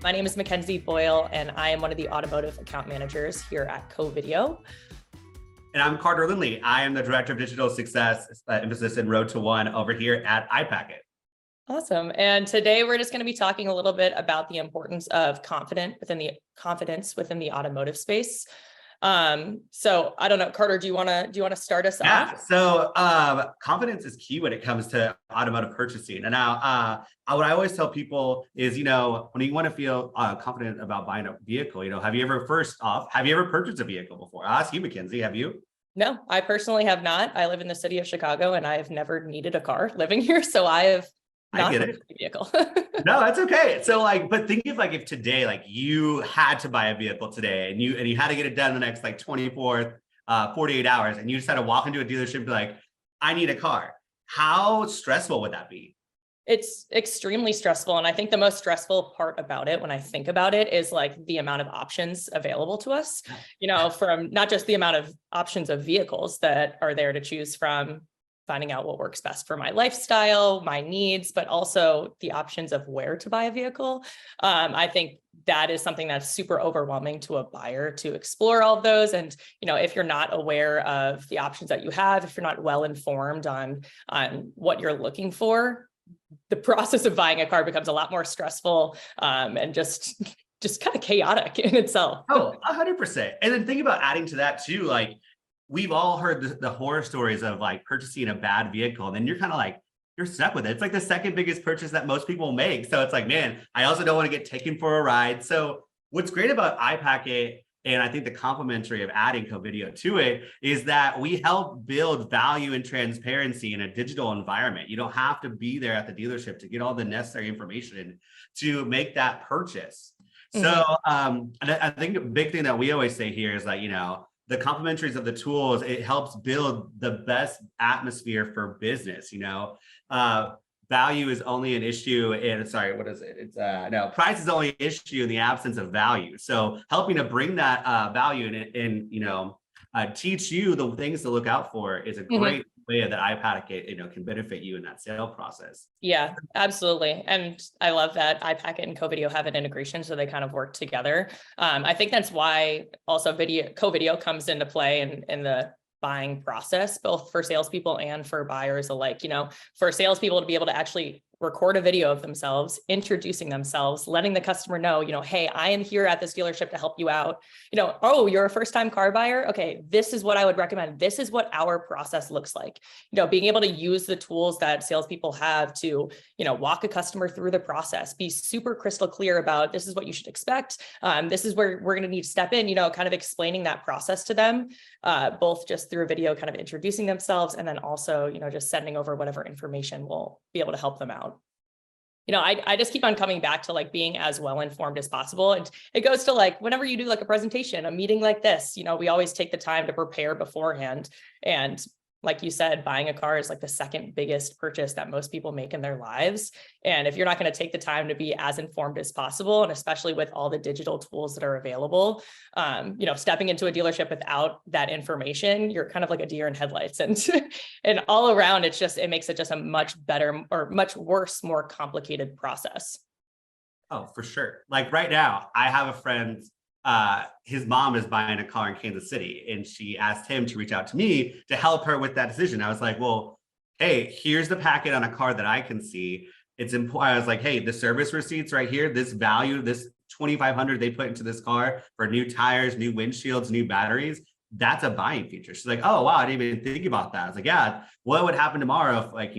My name is Mackenzie Boyle, and I am one of the automotive account managers here at Covideo. And I'm Carter Lindley. I am the Director of Digital Success, emphasis in Road to One over here at iPacket. Awesome. And today we're just going to be talking a little bit about the importance of confidence within the automotive space. So I don't know, Carter, do you want to start us off? So confidence is key when it comes to automotive purchasing. And now what I always tell people is, when you want to feel confident about buying a vehicle, have you ever purchased a vehicle before? I'll ask you, Mackenzie, have you? No, I personally have not. I live in the city of Chicago and I have never needed a car living here. So I have not purchased a vehicle. No, that's okay. So but think of if today, you had to buy a vehicle today and you had to get it done in the next 24, 48 hours, and you just had to walk into a dealership and be like, I need a car. How stressful would that be? It's extremely stressful. And I think the most stressful part about it, when I think about it, is the amount of options available to us, from not just the amount of options of vehicles that are there to choose from, finding out what works best for my lifestyle, my needs, but also the options of where to buy a vehicle. I think that is something that's super overwhelming to a buyer to explore all of those. And, if you're not aware of the options that you have, if you're not well informed on what you're looking for, the process of buying a car becomes a lot more stressful and just kind of chaotic in itself. Oh, 100%. And then think about adding to that too, we've all heard the horror stories of purchasing a bad vehicle, and then you're kind of you're stuck with it. It's the second biggest purchase that most people make. So it's man, I also don't want to get taken for a ride. So what's great about iPacket, and I think the complementary of adding Covideo to it, is that we help build value and transparency in a digital environment. You don't have to be there at the dealership to get all the necessary information to make that purchase. Mm-hmm. So and I think a big thing that we always say here is the complementaries of the tools, it helps build the best atmosphere for business. Value is only an issue price is only an issue in the absence of value. So helping to bring that value and teach you the things to look out for is a great way that iPacket can benefit you in that sale process. Yeah, absolutely. And I love that iPacket and Covideo have an integration, so they kind of work together. I think that's why also Covideo comes into play in the buying process, both for salespeople and for buyers alike. For salespeople to be able to actually record a video of themselves, introducing themselves, letting the customer know, hey, I am here at this dealership to help you out. Oh, you're a first-time car buyer? Okay, this is what I would recommend. This is what our process looks like. Being able to use the tools that salespeople have to, walk a customer through the process, be super crystal clear about this is what you should expect. This is where we're going to need to step in, kind of explaining that process to them, both just through a video, kind of introducing themselves, and then also, just sending over whatever information will be able to help them out. I just keep on coming back to being as well informed as possible. And it goes to whenever you do a presentation, a meeting like this, we always take the time to prepare beforehand. And like you said, buying a car is the second biggest purchase that most people make in their lives. And if you're not going to take the time to be as informed as possible, and especially with all the digital tools that are available, stepping into a dealership without that information, you're kind of like a deer in headlights. And and all around, it makes it just a much better or much worse, more complicated process. Oh, for sure. Right now, I have a friend, his mom is buying a car in Kansas City, and she asked him to reach out to me to help her with that decision. I was like, well, hey, here's the packet on a car that I can see. It's important. I was like, hey, the service receipts right here, this value, this $2,500 they put into this car for new tires, new windshields, new batteries, that's a buying feature. She's like, oh, wow, I didn't even think about that. I was like, yeah, what would happen tomorrow if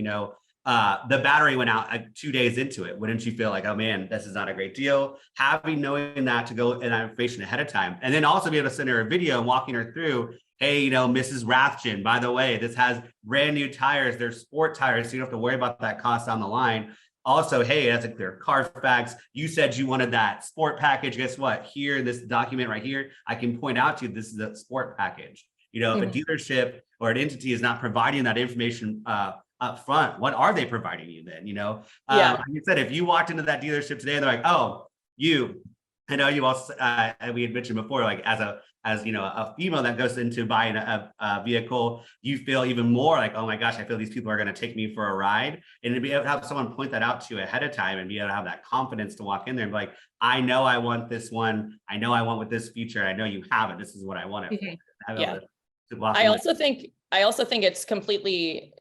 the battery went out 2 days into it? Wouldn't you feel oh man, this is not a great deal? Knowing that to go in that information ahead of time, and then also be able to send her a video and walking her through, hey, Mrs. Rathjen, by the way, this has brand new tires. They're sport tires, so you don't have to worry about that cost down the line. Also, hey, it has a clear Carfax. You said you wanted that sport package. Guess what? Here, this document right here, I can point out to you, this is a sport package. If a dealership or an entity is not providing that information up front, what are they providing you then? Like you said, if you walked into that dealership today and they're like, oh, you I know you also, we had mentioned before, like as you know, a female that goes into buying a vehicle, you feel even more like, oh my gosh, I feel these people are going to take me for a ride. And to be able to have someone point that out to you ahead of time and be able to have that confidence to walk in there and be like, I know I want this one. I know I want with this feature. I know you have it. This is what I want it for. Mhm. Have Yeah. to walk I in also think I also think it's completely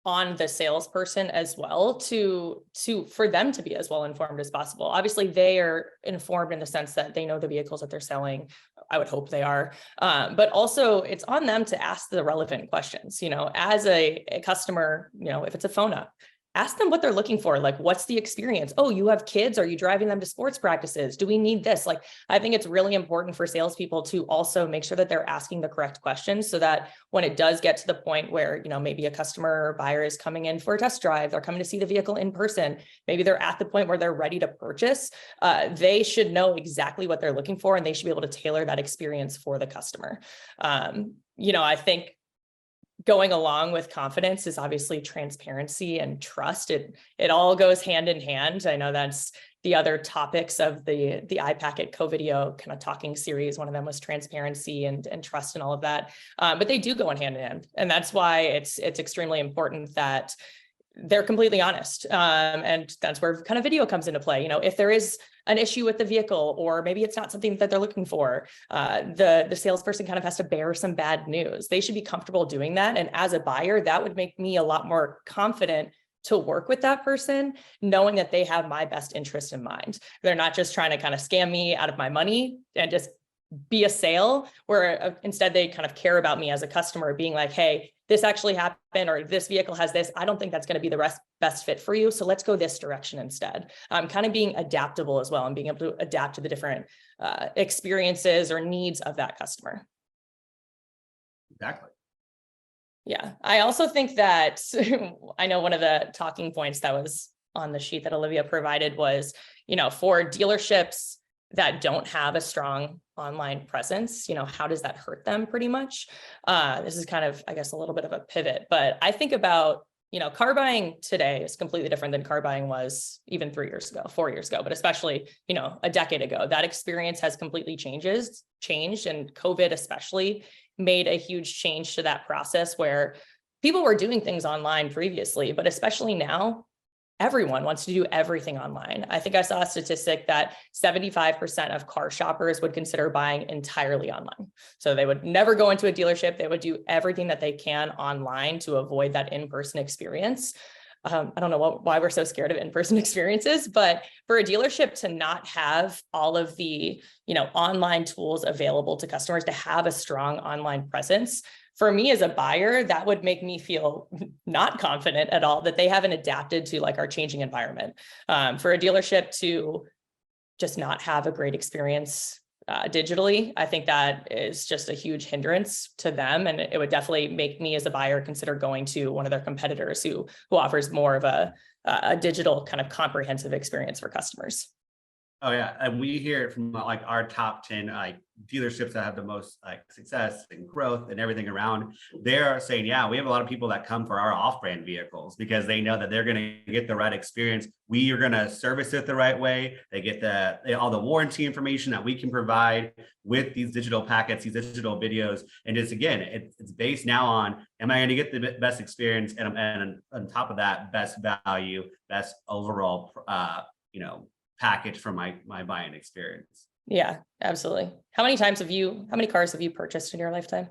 on the salesperson as well to for them to be as well informed as possible. Obviously, they are informed in the sense that they know the vehicles that they're selling. I would hope they are, but also it's on them to ask the relevant questions. You know, as a customer, you know, if it's a phone up, ask them what they're looking for. Like, what's the experience? Oh, you have kids? Are you driving them to sports practices? Do we need this? Like, I think it's really important for salespeople to also make sure that they're asking the correct questions so that when it does get to the point where, you know, maybe a customer or buyer is coming in for a test drive, they're coming to see the vehicle in person, maybe they're at the point where they're ready to purchase, they should know exactly what they're looking for and they should be able to tailor that experience for the customer. You know, I think going along with confidence is obviously transparency and trust. It all goes hand in hand. I know that's the other topics of the iPacket Covideo kind of talking series. One of them was transparency and trust and all of that. But they do go in hand in hand. And that's why it's extremely important that they're completely honest. And that's where kind of video comes into play. You know, if there is an issue with the vehicle, or maybe it's not something that they're looking for, the salesperson kind of has to bear some bad news. They should be comfortable doing that. And as a buyer, that would make me a lot more confident to work with that person, knowing that they have my best interest in mind. They're not just trying to kind of scam me out of my money and just be a sale, where instead they kind of care about me as a customer, being like, hey, this actually happened, or this vehicle has this. I don't think that's going to be the best fit for you. So let's go this direction instead. Kind of being adaptable as well and being able to adapt to the different experiences or needs of that customer. Exactly. Yeah. I also think that I know one of the talking points that was on the sheet that Olivia provided was, you know, for dealerships that don't have a strong online presence, you know, how does that hurt them pretty much? This is kind of, I guess, a little bit of a pivot, but I think about, you know, car buying today is completely different than car buying was even 3 years ago, 4 years ago, but especially, you know, a decade ago. That experience has completely changed, and COVID especially made a huge change to that process, where people were doing things online previously, but especially now, everyone wants to do everything online. I think I saw a statistic that 75% of car shoppers would consider buying entirely online. So they would never go into a dealership. They would do everything that they can online to avoid that in-person experience. I don't know why we're so scared of in-person experiences, but for a dealership to not have all of the, you know, online tools available to customers, to have a strong online presence, for me as a buyer, that would make me feel not confident at all that they haven't adapted to like our changing environment. For a dealership to just not have a great experience digitally, I think that is just a huge hindrance to them. And it would definitely make me as a buyer consider going to one of their competitors who offers more of a digital kind of comprehensive experience for customers. Oh yeah, and we hear it from like our top 10 like dealerships that have the most like success and growth and everything around. They're saying, yeah, we have a lot of people that come for our off-brand vehicles because they know that they're going to get the right experience. We are going to service it the right way. They get all the warranty information that we can provide with these digital packets, these digital videos, and just again, it's based now on, am I going to get the best experience, and on top of that, best value, best overall, you know, package from my buying experience. Yeah, absolutely. How many cars have you purchased in your lifetime?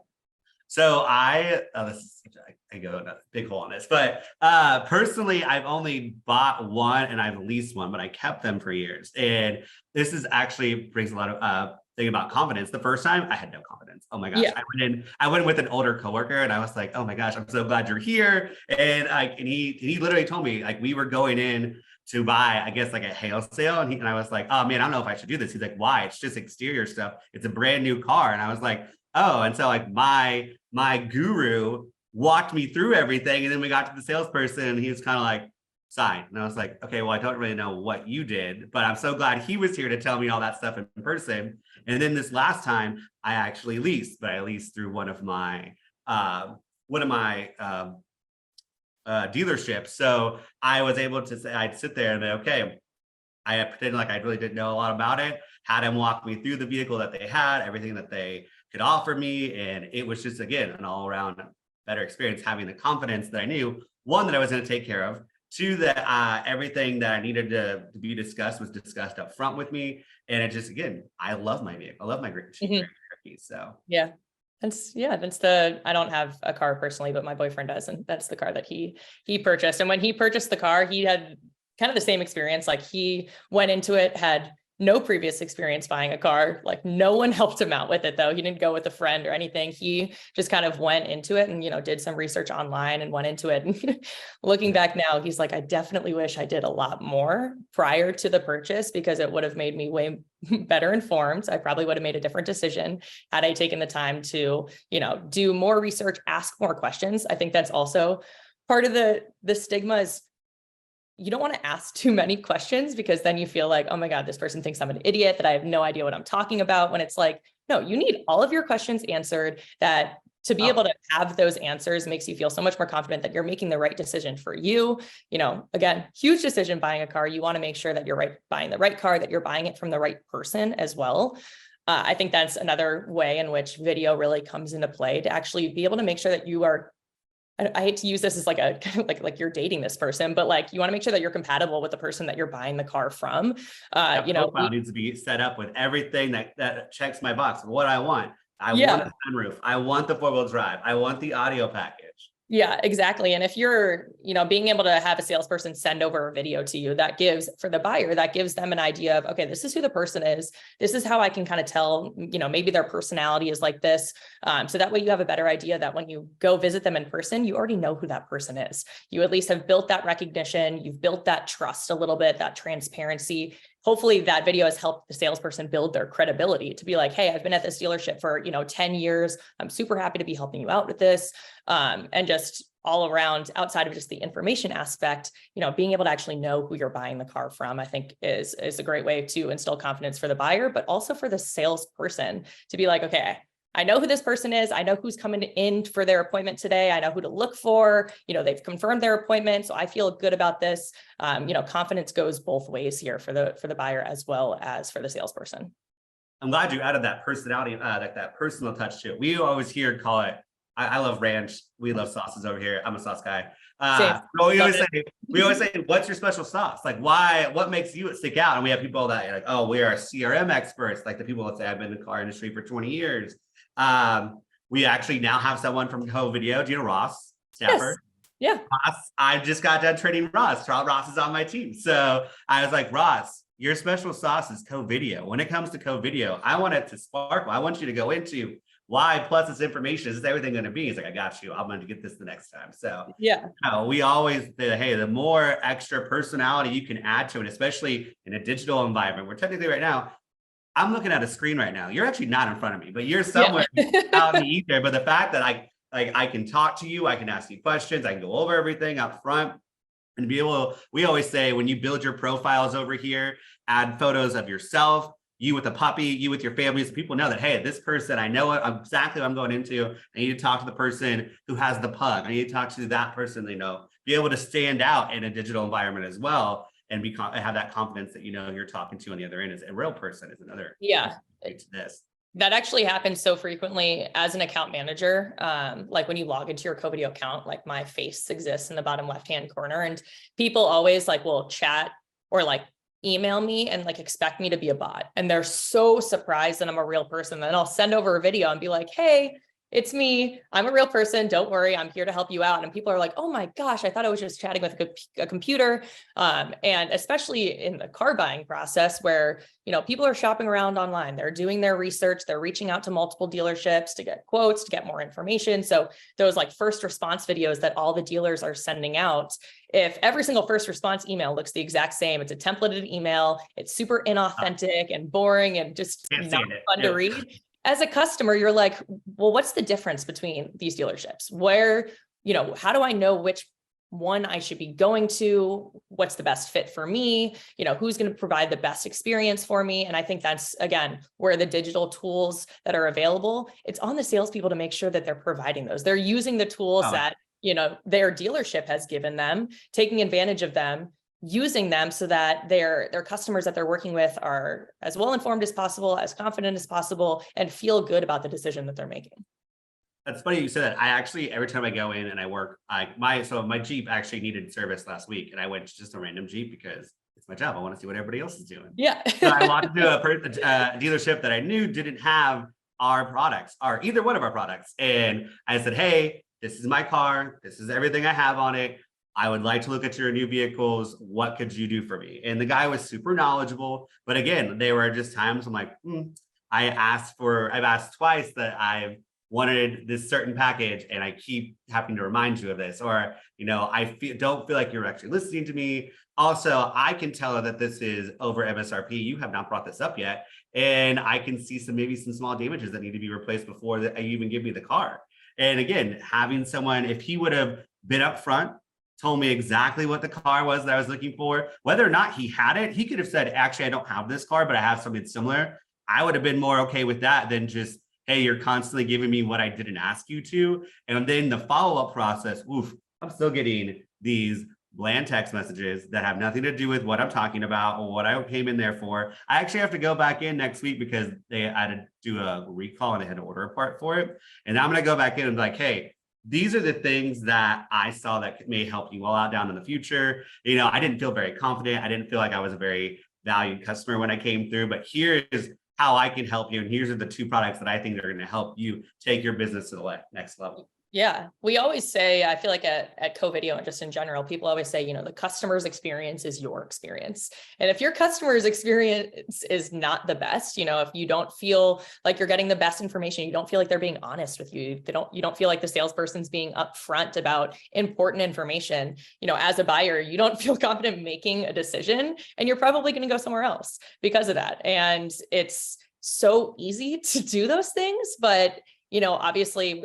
So I go in a big hole on this, but personally, I've only bought one and I've leased one, but I kept them for years. And this is actually brings a lot of thing about confidence. The first time I had no confidence. Oh my gosh. Yeah. I went in with an older coworker and I was like, oh my gosh, I'm so glad you're here. And he literally told me, like, we were going in to buy, I guess, like a hail sale. And I was like, oh man, I don't know if I should do this. He's like, why? It's just exterior stuff. It's a brand new car. And I was like, oh. And so like my guru walked me through everything. And then we got to the salesperson and he was kind of like, sign. And I was like, okay, well, I don't really know what you did, but I'm so glad he was here to tell me all that stuff in person. And then this last time I actually leased, but I leased through one of my dealerships. So I was able to say, I'd sit there and be, okay, I pretended like I really didn't know a lot about it. had him walk me through the vehicle that they had, everything that they could offer me. And it was just, again, an all around better experience, having the confidence that I knew, one, that I was going to take care of, two, that everything that I needed to be discussed was discussed up front with me. And it just, again, I love my vehicle. I love my Grand Cherokee. So yeah. I don't have a car personally, but my boyfriend does. And that's the car that he purchased. And when he purchased the car, he had kind of the same experience. Like he went into it, had no previous experience buying a car. Like no one helped him out with it though. He didn't go with a friend or anything. He just kind of went into it and, did some research online and went into it. And looking back now, he's like, I definitely wish I did a lot more prior to the purchase, because it would have made me way better informed. I probably would have made a different decision had I taken the time to, do more research, ask more questions. I think that's also part of the stigma is you don't want to ask too many questions, because then you feel like, oh my God, this person thinks I'm an idiot, that I have no idea what I'm talking about. When it's like, no, you need all of your questions answered. That to be able to have those answers makes you feel so much more confident that you're making the right decision for you. Again, huge decision buying a car. You want to make sure that you're buying the right car, that you're buying it from the right person as well. I think that's another way in which video really comes into play, to actually be able to make sure that you are, I hate to use this as like a like you're dating this person, but like you want to make sure that you're compatible with the person that you're buying the car from. Profile needs to be set up with everything that checks my box. What I want. I want a sunroof. I want the 4-wheel drive. I want the audio package. Yeah, exactly. And if you're, being able to have a salesperson send over a video to you, that gives, for the buyer, that gives them an idea of, okay, this is who the person is. This is how I can kind of tell, maybe their personality is like this. So that way you have a better idea that when you go visit them in person, you already know who that person is. You at least have built that recognition. You've built that trust a little bit, that transparency. Hopefully that video has helped the salesperson build their credibility to be like, hey, I've been at this dealership for, 10 years. I'm super happy to be helping you out with this. And just all around, outside of just the information aspect, being able to actually know who you're buying the car from, I think is a great way to instill confidence for the buyer, but also for the salesperson to be like, okay, I know who this person is. I know who's coming in for their appointment today. I know who to look for. They've confirmed their appointment, so I feel good about this. Confidence goes both ways here for the buyer as well as for the salesperson. I'm glad you added that personality, that personal touch to it. We always call it. I love ranch. We love sauces over here. I'm a sauce guy. We always say, what's your special sauce? Like, why? What makes you stick out? And we have people that are like, oh, we are CRM experts. Like the people that say, I've been in the car industry for 20 years. We actually now have someone from Covideo. Do you know Ross Stafford? Yes. Yeah. Ross, I just got done training Ross. Ross is on my team. So I was like, Ross, your special sauce is Covideo. When it comes to Covideo, I want it to sparkle. I want you to go into why plus this information. Is this everything going to be? He's like, I got you. I'm going to get this the next time. So yeah, we always say, hey, the more extra personality you can add to it, especially in a digital environment, where technically right now, I'm looking at a screen right now. You're actually not in front of me, but you're somewhere out in the ether. But the fact that I can talk to you, I can ask you questions, I can go over everything up front and be able, we always say when you build your profiles over here, add photos of yourself, you with a puppy, you with your family, so people know that, hey, this person, I know exactly what I'm going into. I need to talk to the person who has the pug. I need to talk to that person, be able to stand out in a digital environment as well. And have that confidence that you're talking to on the other end is a real person is another. Yeah, to this. That actually happens so frequently as an account manager. Like when you log into your Covideo account, like my face exists in the bottom left-hand corner, and people always will chat or email me and expect me to be a bot. And they're so surprised that I'm a real person. Then I'll send over a video and be like, hey, it's me. I'm a real person. Don't worry. I'm here to help you out. And people are like, oh my gosh, I thought I was just chatting with a computer. And especially in the car buying process where, people are shopping around online, they're doing their research, they're reaching out to multiple dealerships to get quotes, to get more information. So those first response videos that all the dealers are sending out, if every single first response email looks the exact same, it's a templated email, it's super inauthentic and boring and just not fun to read. As a customer, you're like, well, what's the difference between these dealerships? Where, how do I know which one I should be going to? What's the best fit for me? Who's going to provide the best experience for me? And I think that's, again, where the digital tools that are available, it's on the salespeople to make sure that they're providing those. They're using the tools that, their dealership has given them, taking advantage of them, using them so that their customers that they're working with are as well informed as possible, as confident as possible, and feel good about the decision that they're making. That's funny you said that. I actually, every time I go in and I work, my Jeep actually needed service last week, and I went to just a random Jeep because it's my job. I want to see what everybody else is doing. Yeah. So I walked into a dealership that I knew didn't have our products, or either one of our products, and I said, "Hey, this is my car. This is everything I have on it. I would like to look at your new vehicles. What could you do for me?" And the guy was super knowledgeable, but again, there were just times I'm like, I've asked twice that I've wanted this certain package, and I keep having to remind you of this, or don't feel like you're actually listening to me. Also, I can tell that this is over MSRP. You have not brought this up yet, and I can see maybe some small damages that need to be replaced before that you even give me the car. And again, having someone, if he would have been up front, told me exactly what the car was that I was looking for, whether or not he had it, he could have said, "Actually, I don't have this car, but I have something similar." I would have been more okay with that than just, "Hey, you're constantly giving me what I didn't ask you to." And then the follow-up process, I'm still getting these bland text messages that have nothing to do with what I'm talking about or what I came in there for. I actually have to go back in next week because I had to do a recall and I had to order a part for it. And I'm going to go back in and be like, "Hey, these are the things that I saw that may help you all out down in the future." I didn't feel very confident. I didn't feel like I was a very valued customer when I came through, but here is how I can help you. And here's are the 2 products that I think are going to help you take your business to the next level. Yeah, we always say, I feel like at Covideo and just in general, people always say, the customer's experience is your experience. And if your customer's experience is not the best, if you don't feel like you're getting the best information, you don't feel like they're being honest with you, you don't feel like the salesperson's being upfront about important information, as a buyer, you don't feel confident making a decision, and you're probably going to go somewhere else because of that. And it's so easy to do those things, but obviously,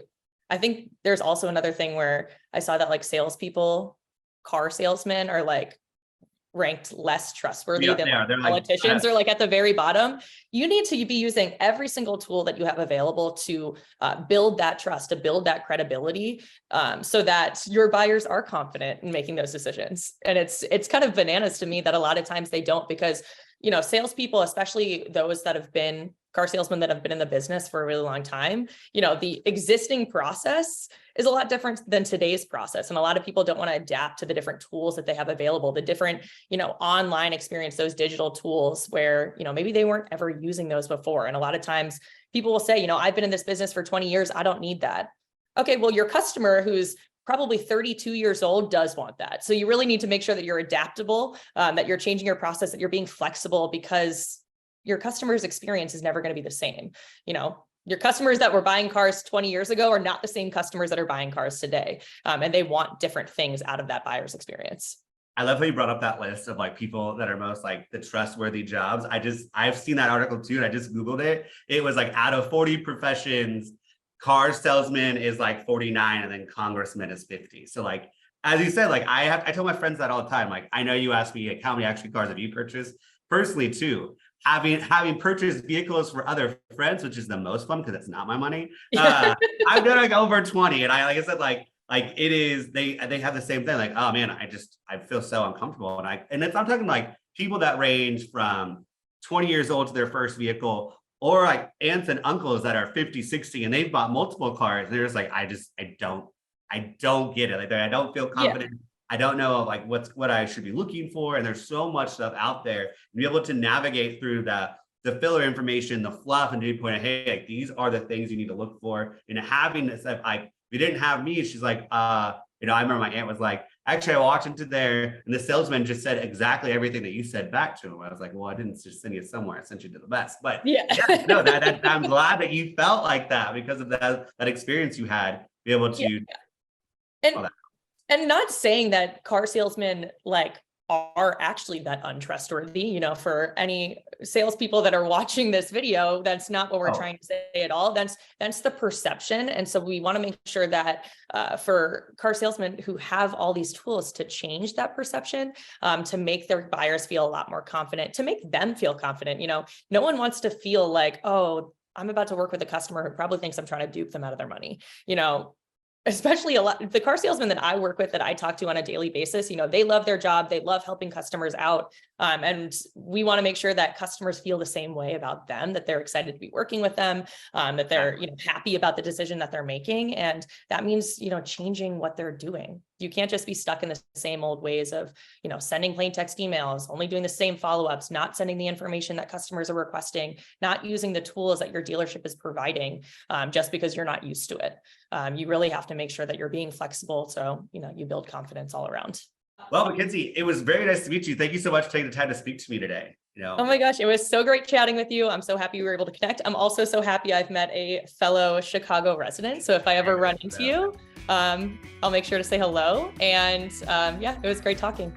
I think there's also another thing where I saw that like salespeople, car salesmen are like ranked less trustworthy than politicians are like at the very bottom. You need to be using every single tool that you have available to build that trust, to build that credibility, so that your buyers are confident in making those decisions. And it's kind of bananas to me that a lot of times they don't, because salespeople, especially those that have been car salesmen that have been in the business for a really long time, the existing process is a lot different than today's process. And a lot of people don't want to adapt to the different tools that they have available, the different, online experience, those digital tools where, maybe they weren't ever using those before. And a lot of times people will say, I've been in this business for 20 years. I don't need that. Okay, well, your customer who's probably 32 years old does want that. So you really need to make sure that you're adaptable, that you're changing your process, that you're being flexible, because your customer's experience is never going to be the same. Your customers that were buying cars 20 years ago are not the same customers that are buying cars today. And they want different things out of that buyer's experience. I love how you brought up that list of like people that are most like the trustworthy jobs. I've seen that article too, and I just Googled it. It was like out of 40 professions, car salesman is like 49, and then congressman is 50. So like, as you said, like I tell my friends that all the time. Like, I know you asked me like, how many actually cars have you purchased? Personally too, having purchased vehicles for other friends, which is the most fun because it's not my money. I've done like over 20, and like I said, like it is, they have the same thing. Like, oh man, I feel so uncomfortable, and I'm talking like people that range from 20 years old to their first vehicle, or like aunts and uncles that are 50, 60, and they've bought multiple cars. And they're just like, I don't get it. Like, I don't feel confident. Yeah. I don't know like what I should be looking for. And there's so much stuff out there. And be able to navigate through the filler information, the fluff, and do point of, hey, like these are the things you need to look for. And having this, like, if you didn't have me, she's like, I remember my aunt was like, actually, I walked into there and the salesman just said exactly everything that you said back to him. I was like, well, I didn't just send you somewhere. I sent you to the best. But yeah no, that I'm glad that you felt like that because of that experience you had, be able to. Yeah. And not saying that car salesmen like are actually that untrustworthy, for any salespeople that are watching this video, that's not what we're trying to say at all. That's the perception. And so we want to make sure that for car salesmen who have all these tools to change that perception, to make their buyers feel a lot more confident, to make them feel confident. No one wants to feel like, oh, I'm about to work with a customer who probably thinks I'm trying to dupe them out of their money. especially a lot, the car salesmen that I work with, that I talk to on a daily basis, they love their job. They love helping customers out. And we want to make sure that customers feel the same way about them, that they're excited to be working with them, that they're, happy about the decision that they're making. And that means, changing what they're doing. You can't just be stuck in the same old ways of, sending plain text emails, only doing the same follow-ups, not sending the information that customers are requesting, not using the tools that your dealership is providing, just because you're not used to it. You really have to make sure that you're being flexible. So, you build confidence all around. Well, Mackenzie, it was very nice to meet you. Thank you so much for taking the time to speak to me today. Oh my gosh, it was so great chatting with you. I'm so happy we were able to connect. I'm also so happy I've met a fellow Chicago resident. So if I ever run into you, I'll make sure to say hello. And yeah, it was great talking.